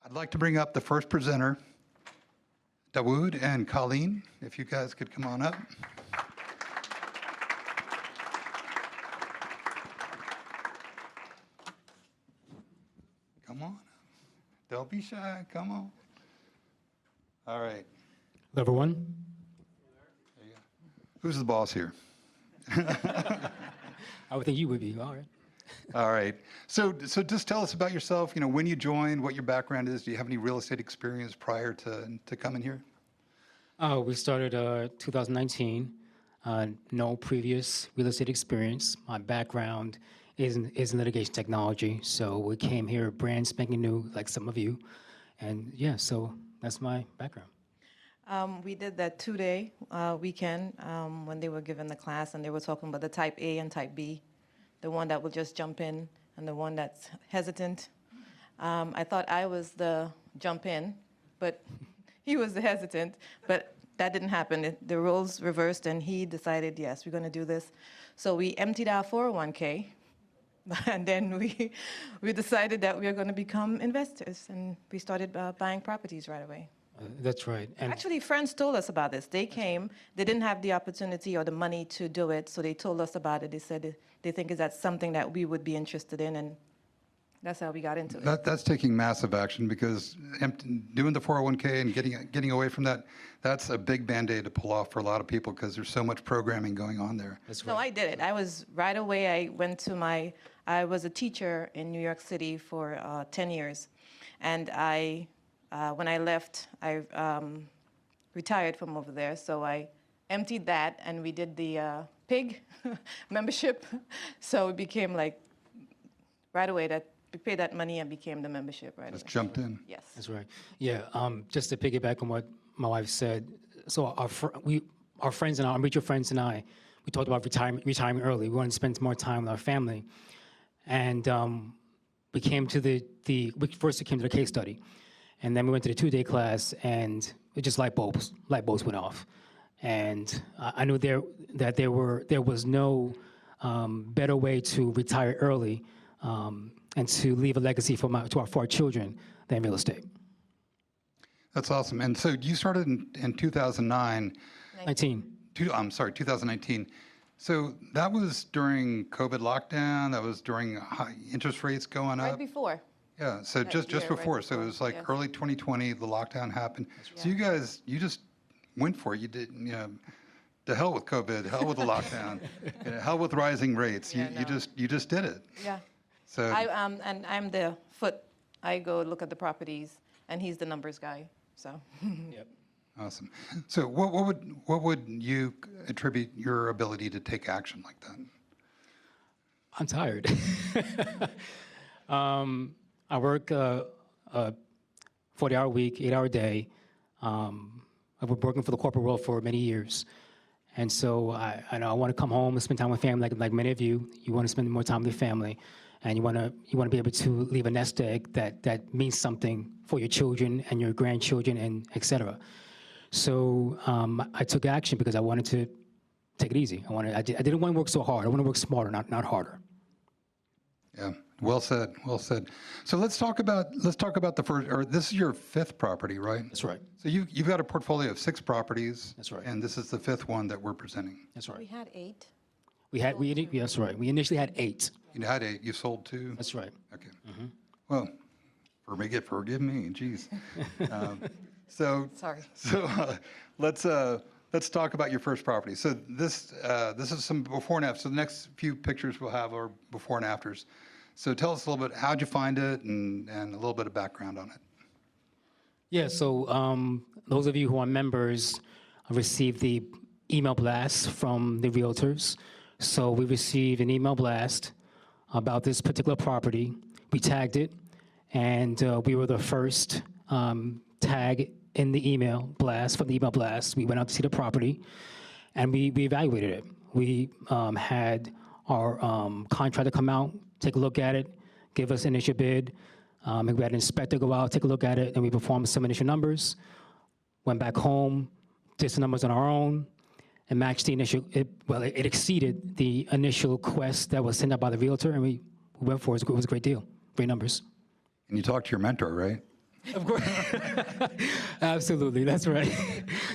I'd like to bring up the first presenter, Dawud and Colleen, if you guys could come on up. Come on. Don't be shy. Come on. All right. Hello, everyone. There you go. Who's the boss here? I would think you would be. All right. All right. So just tell us about yourself, when you joined, what your background is. Do you have any real estate experience prior to coming here? We started 2019. No previous real estate experience. My background is in litigation technology. So we came here brand spanking new, like some of you. And yeah, so that's my background. We did that 2-day weekend when they were given the class, and they were talking about the type A and type B, the one that will just jump in and the one that's hesitant. I thought I was the jump in, but he was the hesitant, but that didn't happen. The roles reversed, and he decided, yes, we're going to do this. So we emptied our 401k, and then we decided that we were going to become investors, and we started buying properties right away. That's right. And actually, friends told us about this. They came, they didn't have the opportunity or the money to do it, so they told us about it. They said they think that's something that we would be interested in, and that's how we got into it. That's taking massive action, because doing the 401k and getting away from that, that's a big Band-Aid to pull off for a lot of people, because there's so much programming going on there. that's right. No, I did it. I was right away. I was a teacher in New York City for 10 years, and when I left, I retired from over there, so I emptied that, and we did the PIG membership. So it became like right away that we paid that money and became the membership right away. Just jumped in. Yes. That's right. Yeah. Just to piggyback on what my wife said. So our friends and our mutual friends and I, we talked about retiring early. We wanted to spend more time with our family, and we came to we first came to the case study. And then we went to the 2-day class, and it just light bulbs went off. And I knew there was no better way to retire early and to leave a legacy for our children than real estate. That's awesome. And so you started in 2009. 2019. So that was during COVID lockdown. That was during high interest rates going up. Right before. Yeah, so just before. Right So it was like yes. early 2020, the lockdown happened. So you just went for it. You did, to hell with COVID, hell with the lockdown, hell with rising rates. Yeah, You just did it. Yeah. So And I'm the foot. I go look at the properties, and he's the numbers guy. So. Yep. Awesome. So what would you attribute your ability to take action like that? I'm tired. I work a 40-hour week, 8-hour day. I've been working for the corporate world for many years. And so I know I want to come home and spend time with family, like many of you. You want to spend more time with your family, and you want to be able to leave a nest egg that means something for your children and your grandchildren, and et cetera. So I took action because I wanted to take it easy. I didn't want to work so hard. I want to work smarter, not harder. Yeah. Well said. Well said. So let's talk about the first. Or this is your 5th property, right? That's right. So you've got a portfolio of 6 properties. That's right. And this is the 5th one that we're presenting. That's right. We had 8. That's right. We initially had 8. You had 8. You sold 2. That's right. Okay. Mm-hmm. Well, forgive me. Jeez. Sorry. So let's talk about your first property. So this is some before and after. So the next few pictures we'll have are before and afters. So tell us a little bit, how'd you find it, and a little bit of background on it. Yeah, so those of you who are members received the email blast from the realtors. So we received an email blast about this particular property. We tagged it, and we were the first tag in the email blast, from the email blast. We went out to see the property, and we evaluated it. We had our contractor come out, take a look at it, give us initial bid. We had an inspector go out, take a look at it, and we performed some initial numbers. Went back home, did some numbers on our own, and matched the initial. It exceeded the initial quest that was sent out by the realtor, and we went for it. It was a great deal, great numbers. And you talked to your mentor, right? Of course. Absolutely, that's right.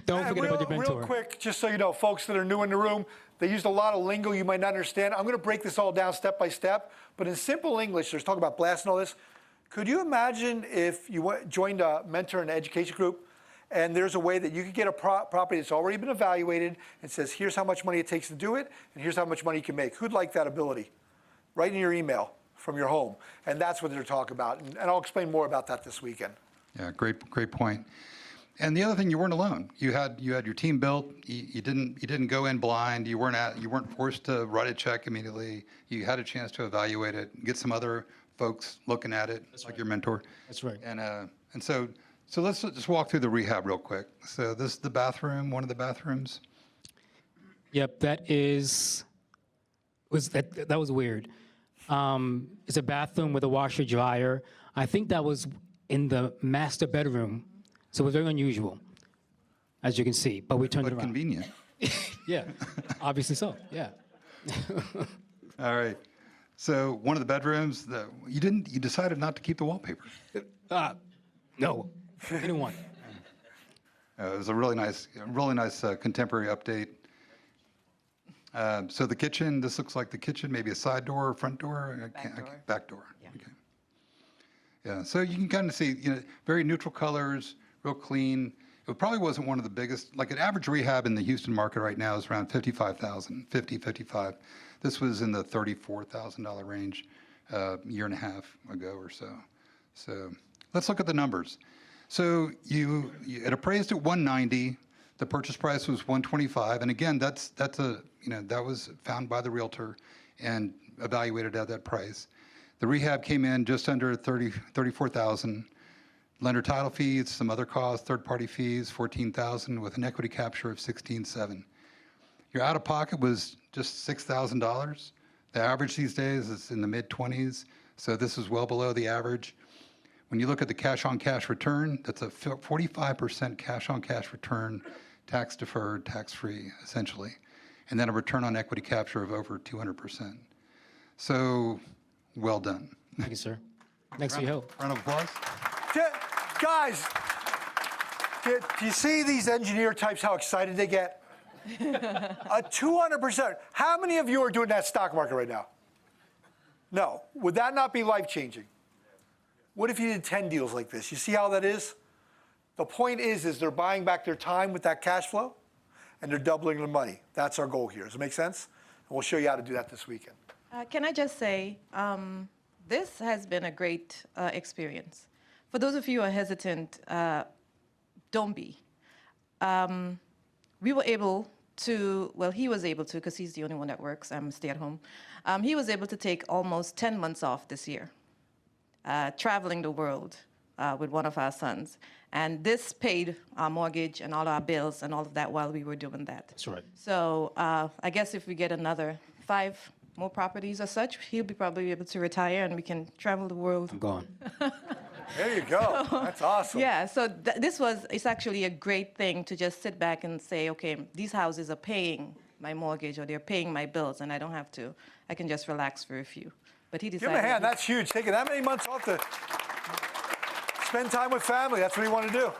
Don't forget about your mentor. Real quick, just so you know, folks that are new in the room, they used a lot of lingo you might not understand. I'm going to break this all down step by step, but in simple English, there's talk about blast and all this. Could you imagine if you joined a mentor and education group, and there's a way that you could get a property that's already been evaluated and says, here's how much money it takes to do it, and here's how much money you can make. Who'd like that ability? Right in your email from your home. And that's what they're talking about. And I'll explain more about that this weekend. Yeah, great point. And the other thing, you weren't alone. You had your team built. You didn't go in blind. You weren't forced to write a check immediately. You had a chance to evaluate it, get some other folks looking at it, like your mentor. That's right. And so let's just walk through the rehab real quick. So this is the bathroom, one of the bathrooms. Yep, that was weird. It's a bathroom with a washer dryer. I think that was in the master bedroom, so it was very unusual, as you can see. But we turned it But around. convenient. Yeah, obviously so. Yeah. All right. So one of the bedrooms, you decided not to keep the wallpaper. No, I didn't want it. It was a really nice contemporary update. So the kitchen, this looks like the kitchen, maybe a side door or front door? Back door. Yeah. Okay. Yeah, so you can kind of see, very neutral colors, real clean. It probably wasn't one of the biggest, like an average rehab in the Houston market right now is around $55,000, 55. This was in the $34,000 range a year and a half ago or so. So let's look at the numbers. So it appraised at 190. The purchase price was 125, and again, that was found by the realtor and evaluated at that price. The rehab came in just under 34,000. Lender title fees, some other costs, third-party fees, 14,000, with an equity capture of 16.7. Your out-of-pocket was just $6,000. The average these days is in the mid-20s, so this is well below the average. When you look at the cash-on-cash return, that's a 45% cash-on-cash return, tax-deferred, tax-free, essentially, and then a return on equity capture of over 200%. So, well done. Thank you, sir. Thanks for your help. Round of applause. Guys, do you see these engineer types, how excited they get? A 200%. How many of you are doing that stock market right now? No. Would that not be life-changing? What if you did 10 deals like this? You see how that is? The point is they're buying back their time with that cash flow, and they're doubling their money. That's our goal here. Does it make sense? And we'll show you how to do that this weekend. Can I just say, this has been a great experience. For those of you who are hesitant, don't be. We were able to, well, he was able to, because he's the only one that works. I'm a stay-at-home. He was able to take almost 10 months off this year, traveling the world with one of our sons. And this paid our mortgage and all our bills and all of that while we were doing that. That's right. So I guess if we get another 5 more properties or such, he'll be probably able to retire and we can travel the world. I'm gone. There you go. That's awesome. Yeah, so it's actually a great thing to just sit back and say, okay, these houses are paying my mortgage or they're paying my bills and I don't have to, I can just relax for a few. But he decided. Give him a hand. That's huge. Taking that many months off to spend time with family. That's what you want to do.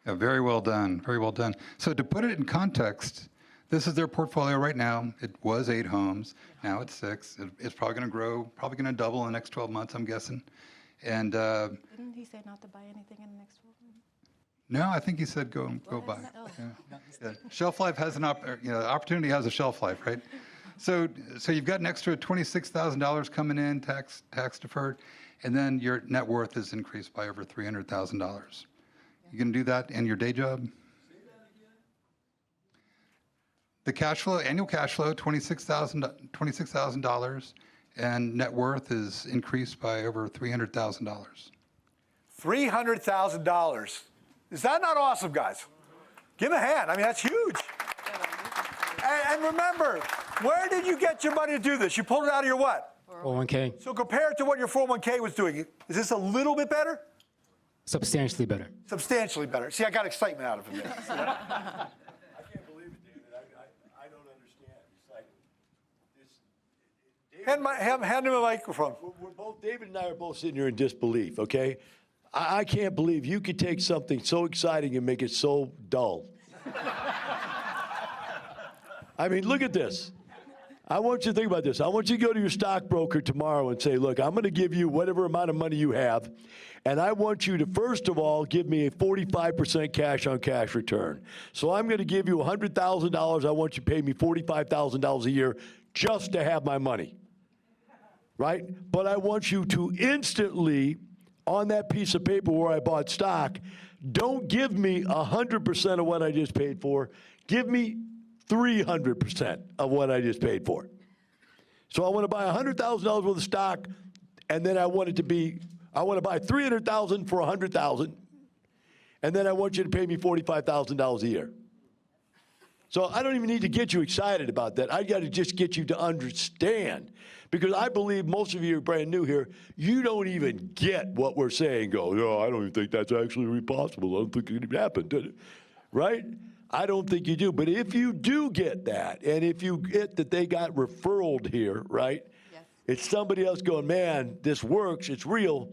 Yeah, very well done. Very well done. So to put it in context, this is their portfolio right now. It was 8 homes. Now it's 6. It's probably going to grow, probably going to double in the next 12 months, I'm guessing. And Didn't he say not to buy anything in the next 12 months? no, I think he said go buy. Yeah. Shelf life has opportunity has a shelf life, right? So you've got an extra $26,000 coming in, tax deferred, and then your net worth is increased by over $300,000. You can do that in your day job? The cash flow, annual cash flow, $26,000, and net worth is increased by over $300,000. $300,000. Is that not awesome, guys? Give him a hand. I mean, that's huge. And remember, where did you get your money to do this? You pulled it out of your what? 401k, So compare it to what your 401k was doing. Is this a little bit better? substantially better. Substantially better. See, I got excitement out of him there. I can't believe it, David. I don't understand. It's like this. Hand him a microphone. David and I are both sitting here in disbelief. Okay, I can't believe you could take something so exciting and make it so dull. I mean, look at this. I want you to think about this. I want you to go to your stockbroker tomorrow and say, look, I'm going to give you whatever amount of money you have, and I want you to, first of all, give me a 45% cash-on-cash return. So I'm going to give you $100,000. I want you to pay me $45,000 a year just to have my money, right? But I want you to instantly, on that piece of paper where I bought stock, don't give me 100% of what I just paid for. Give me 300% of what I just paid for. So I want to buy $100,000 worth of stock, and then I want to buy $300,000 for $100,000, and then I want you to pay me $45,000 a year. So I don't even need to get you excited about that. I got to just get you to understand, because I believe most of you are brand new here. You don't even get what we're saying. Go, no, I don't even think that's actually possible. I don't think it even happened, did it? Right? I don't think you do. But if you do get that, and if you get that they got referraled here, right? Yes. It's somebody else going, man, this works, it's real,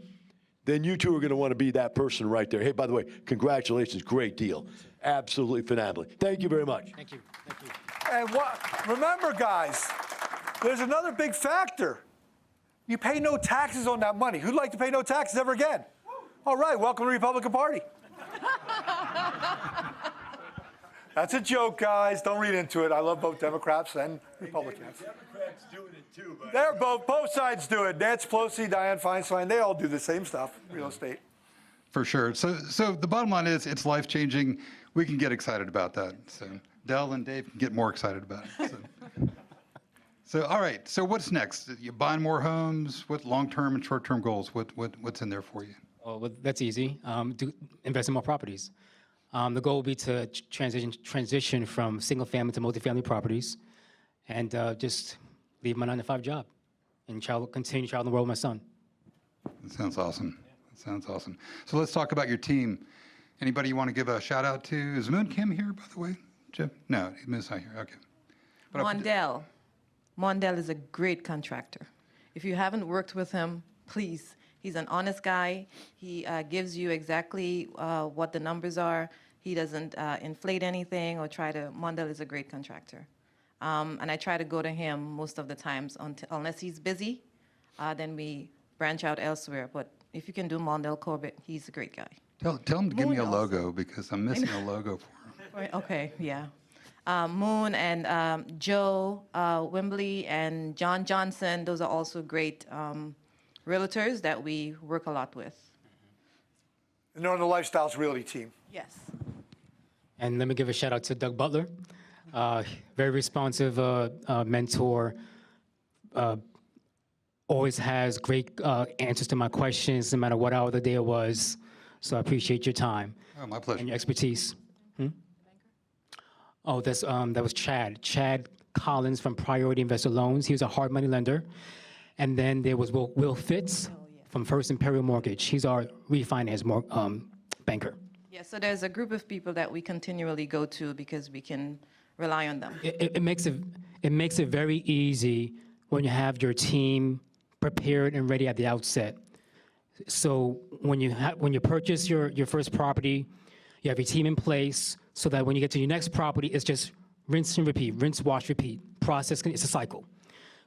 then you two are going to want to be that person right there. Hey, by the way, congratulations, great deal. Absolutely phenomenal. Thank you very much. Thank you. Thank you. And remember, guys, there's another big factor. You pay no taxes on that money. Who'd like to pay no taxes ever again? All right, welcome to the Republican Party. That's a joke, guys. Don't read into it. I love both Democrats and Republicans. Democrats doing it too, but They're both sides do it. Nancy Pelosi, Dianne Feinstein, they all do the same stuff, real estate. For sure. So the bottom line is it's life-changing. We can get excited about that. So Del and Dave can get more excited about it. So all right. So what's next? You buying more homes? What long-term and short-term goals? What's in there for you? Oh, well, that's easy. Invest in more properties. The goal will be to transition from single-family to multifamily properties, and just leave my 9-to-5 job and continue child enroll my son. That sounds awesome. That sounds awesome. So let's talk about your team. Anybody you want to give a shout out to? Is Moon Kim here, by the way? Jim? No, Moon's not here. Okay. Mondell is a great contractor. If you haven't worked with him, please. He's an honest guy. He gives you exactly what the numbers are. He doesn't inflate anything or try to. Mondell is a great contractor. And I try to go to him most of the times unless he's busy. Then we branch out elsewhere. But if you can do Mondell Corbett, he's a great guy. Tell him to give me a Moon logo because I'm missing a logo for him. Right, okay, yeah. Moon and Joe Wimbley and John Johnson, those are also great realtors that we work a lot with. And they're on the Lifestyles Realty team. Yes. And let me give a shout out to Doug Butler, very responsive mentor. Always has great answers to my questions, no matter what hour of the day it was. So I appreciate your time Oh, my pleasure. and your expertise. Oh, that was Chad. Chad Collins from Priority Investor Loans. He was a hard money lender. And then there was Will Fitz from First Imperial Mortgage. He's our refinance banker. Yeah, so there's a group of people that we continually go to because we can rely on them. It makes it very easy when you have your team prepared and ready at the outset. So when you purchase your first property, you have your team in place so that when you get to your next property, it's just rinse and repeat, rinse, wash, repeat. Process, it's a cycle.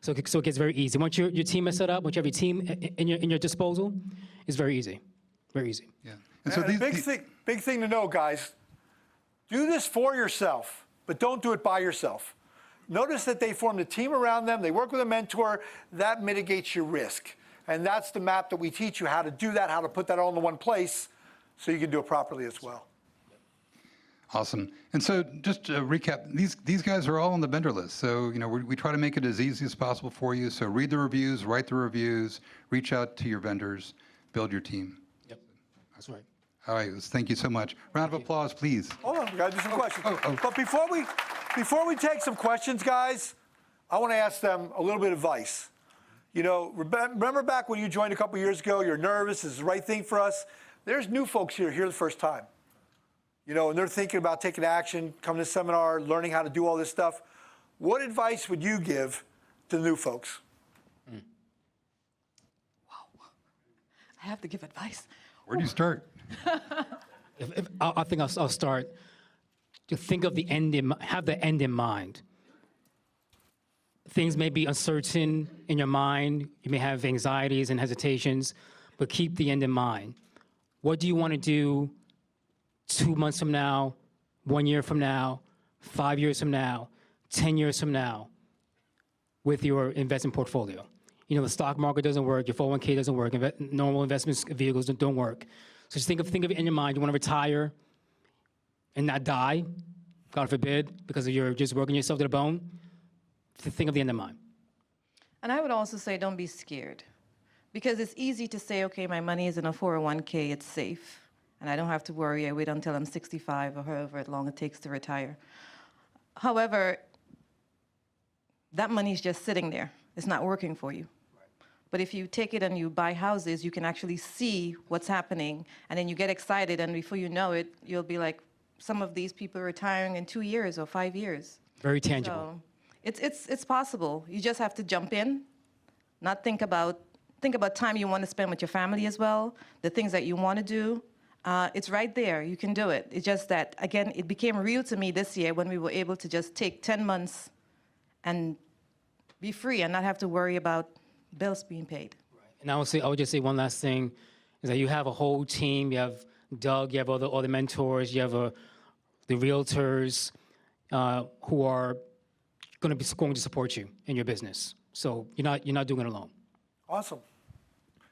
So it gets very easy. Once your team is set up, once you have your team in your disposal, it's very easy, very easy. Yeah. And so And big thing to know, guys, do this for yourself, but don't do it by yourself. Notice that they formed a team around them. They work with a mentor. That mitigates your risk. And that's the map that we teach you how to do that, how to put that all into one place so you can do it properly as well. Awesome. And so just to recap, these guys are all on the vendor list. So, we try to make it as easy as possible for you. So read the reviews, write the reviews, reach out to your vendors, build your team. Yep, that's right. All right. Thank you so much. Round of applause, please. Hold on, we got to do some questions. But before we take some questions, guys, I want to ask them a little bit of advice. Remember back when you joined a couple years ago, you're nervous, this is the right thing for us. There's new folks here the first time. And they're thinking about taking action, coming to seminar, learning how to do all this stuff. What advice would you give to the new folks? Wow. I have to give advice. Where do you start? I think I'll start to think of the end have the end in mind. Things may be uncertain in your mind. You may have anxieties and hesitations, but keep the end in mind. What do you want to do 2 months from now, 1 year from now, 5 years from now, 10 years from now with your investment portfolio? You know, the stock market doesn't work, your 401k doesn't work, normal investment vehicles don't work. So just think of it in your mind. You want to retire and not die, God forbid, because you're just working yourself to the bone. To think of the end in mind. And I would also say don't be scared. Because it's easy to say, okay, my money is in a 401k, it's safe. And I don't have to worry, I wait until I'm 65 or however long it takes to retire. However, that money is just sitting there. It's not working for you. But if you take it and you buy houses, you can actually see what's happening. And then you get excited, and before you know it, you'll be like, some of these people are retiring in 2 years or 5 years. Very tangible. So it's possible. You just have to jump in, not think about time you want to spend with your family as well, the things that you want to do. It's right there. You can do it. It's just that, again, it became real to me this year when we were able to just take 10 months and be free and not have to worry about bills being paid. And I would just say one last thing, is that you have a whole team. You have Doug, you have all the mentors, you have the realtors who are going to support you in your business. So you're not doing it alone. Awesome.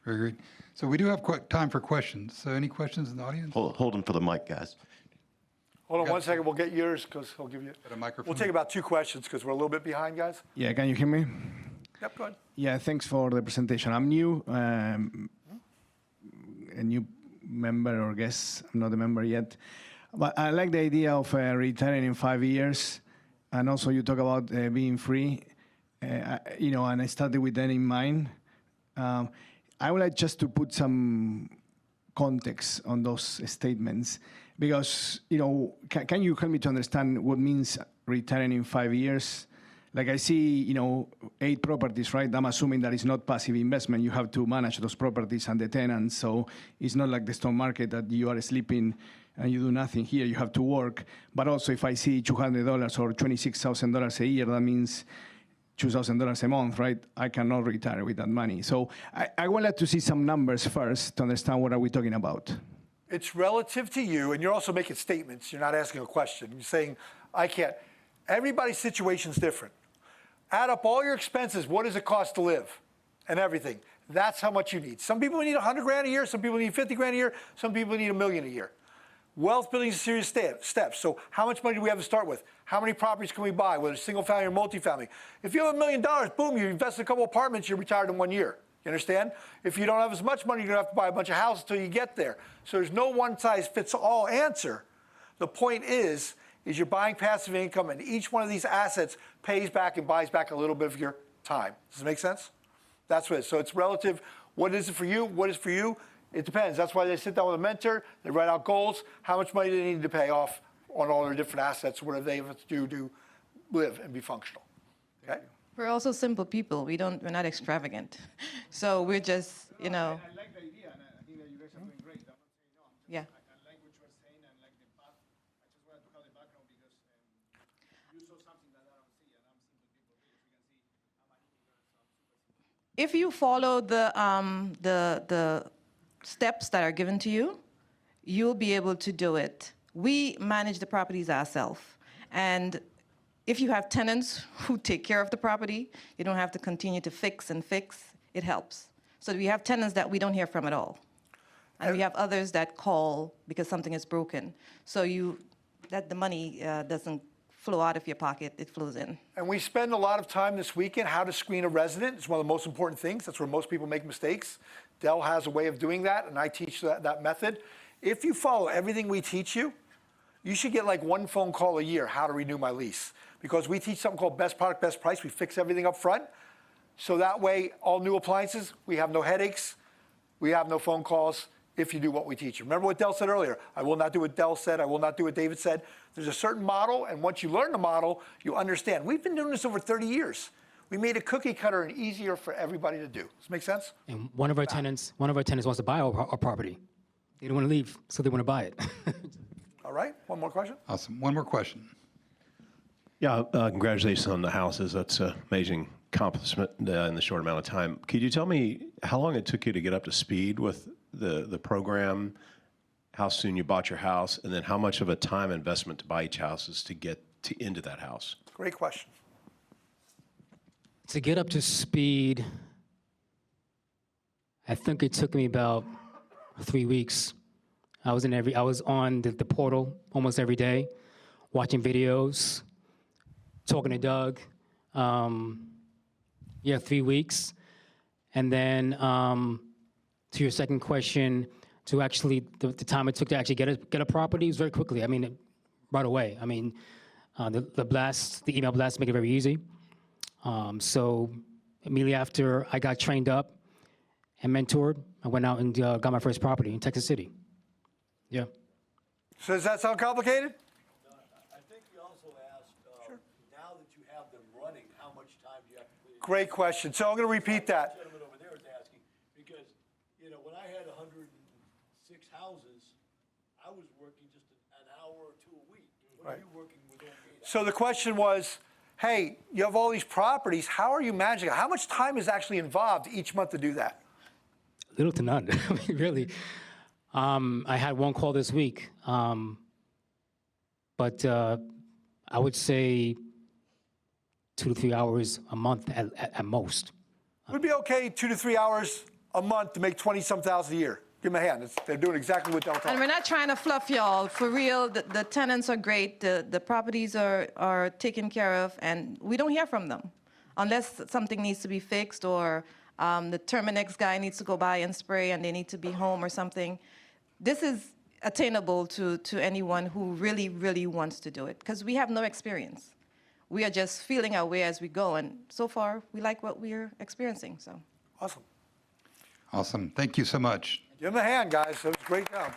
Very great. So we do have time for questions. So any questions in the audience? Hold on for the mic, guys. Hold on one second. We'll get yours because he'll give you. Got a microphone? We'll take about 2 questions because we're a little bit behind, guys. Yeah, can you hear me? Yep, go ahead. Yeah, thanks for the presentation. I'm new, a new member or guest. I'm not a member yet. But I like the idea of retiring in 5 years. And also you talk about being free, and I started with that in mind. I would like just to put some context on those statements because, can you help me to understand what means retiring in 5 years? Like I see, 8 properties, right? I'm assuming that it's not passive investment. You have to manage those properties and the tenants. So it's not like the stock market that you are sleeping and you do nothing here. You have to work. But also if I see $200 or $26,000 a year, that means $2,000 a month, right? I cannot retire with that money. So I would like to see some numbers first to understand what are we talking about. It's relative to you, and you're also making statements. You're not asking a question. You're saying, I can't. Everybody's situation's different. Add up all your expenses. What does it cost to live? And everything. That's how much you need. Some people need 100 grand a year. Some people need 50 grand a year. Some people need $1 million a year. Wealth building is a serious steps. So how much money do we have to start with? How many properties can we buy, whether it's single family or multifamily? If you have $1 million, boom, you invest in a couple apartments, you're retired in 1 year. You understand? If you don't have as much money, you're going to have to buy a bunch of houses until you get there. So there's no one-size-fits-all answer. The point is you're buying passive income, and each one of these assets pays back and buys back a little bit of your time. Does it make sense? That's what it is. So it's relative. What is it for you? What is for you? It depends. That's why they sit down with a mentor. They write out goals. How much money do they need to pay off on all their different assets? What do they have to do to live and be functional? Okay? We're also simple people. We're not extravagant. So we're just, I like the idea, and I think that you guys are doing great. I'm not saying no. Yeah. I like what you're saying, and like the path. I just wanted to have the background because you saw something that I don't see, and I'm simple people. As you can see, I'm a hippie girl, so I'm super simple. If you follow the steps that are given to you, you'll be able to do it. We manage the properties ourselves. And if you have tenants who take care of the property, you don't have to continue to fix. It helps. So we have tenants that we don't hear from at all. And we have others that call because something is broken. So the money doesn't flow out of your pocket, it flows in. And we spend a lot of time this weekend how to screen a resident. It's one of the most important things. That's where most people make mistakes. Dell has a way of doing that, and I teach that method. If you follow everything we teach you, you should get like 1 phone call a year, how to renew my lease. Because we teach something called best product, best price. We fix everything up front. So that way, all new appliances, we have no headaches. We have no phone calls if you do what we teach you. Remember what Dell said earlier. I will not do what Dell said. I will not do what David said. There's a certain model, and once you learn the model, you understand. We've been doing this over 30 years. We made a cookie cutter and easier for everybody to do. Does this make sense? And one of our tenants wants to buy our property. They don't want to leave, so they want to buy it. All right, one more question. Awesome. One more question. Yeah, congratulations on the houses. That's an amazing accomplishment in the short amount of time. Could you tell me how long it took you to get up to speed with the program, how soon you bought your house, and then how much of a time investment to buy each house is to get into that house? Great question. To get up to speed, I think it took me about 3 weeks. I was on the portal almost every day, watching videos, talking to Doug. 3 weeks. And then to your second question, to actually, the time it took to actually get a property was very quickly. I mean, right away. I mean, the email blast make it very easy. So immediately after I got trained up and mentored, I went out and got my first property in Texas City. Yeah. So does that sound complicated? I think he also asked, now that you have them running, how much time do you have to put in? Great question. So I'm going to repeat that. The gentleman over there is asking, because, when I had 106 houses, I was working just an hour or two a week. What are you working with only 8 hours? So the question was, hey, you have all these properties. How are you managing it? How much time is actually involved each month to do that? Little to none. I mean, really. I had one call this week, but I would say 2 to 3 hours a month at most. It would be okay 2 to 3 hours a month to make 20-some thousand a year. Give them a hand. They're doing exactly what they'll tell And we're not trying to fluff y'all. For real, the tenants are great. The properties are taken care of, and we don't hear from them unless something needs to be fixed or the Terminex guy needs to go by and spray and they need to be home or something. This is attainable to anyone who really, really wants to do it because we have no experience. We are just feeling our way as we go, and so far, we like what we're experiencing. So, Awesome. Awesome. Thank you so much. Give them a hand, guys. That was a great job.